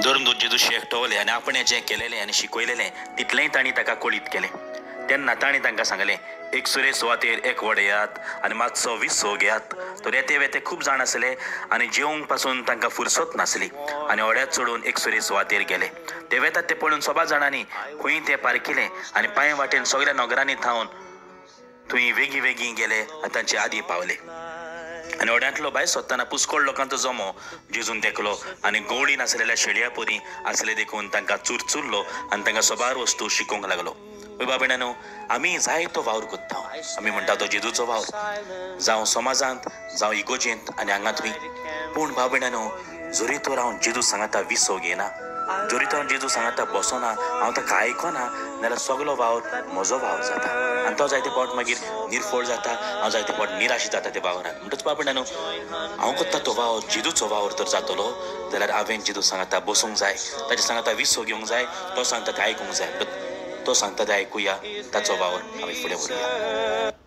धरून तो जेजूशी एकटवले आनी आपणें जें केलेलें आनी शिकयलेलें तितलेंय तांणी ताका कळीत केलें. तेन्ना तांणी तांकां सांगलें, एक सुरे सुवातेर एक वडेयात आनी मातसो विसो घेयात. तो रेते वेते खूब जाण आसले आनी जेवंक पासून तांकां फुरसत नासली आनी ओड्यात चडून एक सुरे सुवातेर गेले. ते वेतात ते पळोवन सभा जाणांनी खंय ते पारकिले आनी पांय वाटेन सगळ्या नगरांनी थावन थंय वेगीं वेगीं गेले आनी तांचे आदीं पावले. आनी ओड्यांतलो भायर सोदतना पुस्कोळ लोकांचो जमो जेजून तेकलो आनी गवळी नासलेल्या शेळया पोरी आसले देखून तांकां चुरचुरलो आनी तांकां सोबार वस्तू शिकोवंक लागलो. बाबेणानो, आमी जायतो वावर कोत्ता. आमी म्हणटा तो जेजूचो वावर, जावं समाजांत जावं इगोजेंत आनी हांगा थंय. पूण बाबेणानो, जोरी तर हांव जेजू सांगता विसो घेयना, जोरी तर हांव जेजू सांगता बसोना, हांव ताका आयकना, नाल्यार सगलो वावर म्हजो वावर जाता आनी तो जायते फावट मागीर निर्फळ जाता. हांव जायते फावट निराश जाता त्या वावरान. म्हणटच बाबेणानो, हांव कोत्ता तो वावर जेजूचो वावर तर जातलो जाल्यार हांवें जेजू सांगता बसूंक जाय, ताचे सांगता विसो घेवंक जाय, तो सांगता तें आयकूंक जाय. तो सांगता तें आयकुया, ताचो वावर आमी फुडें व्हरुया.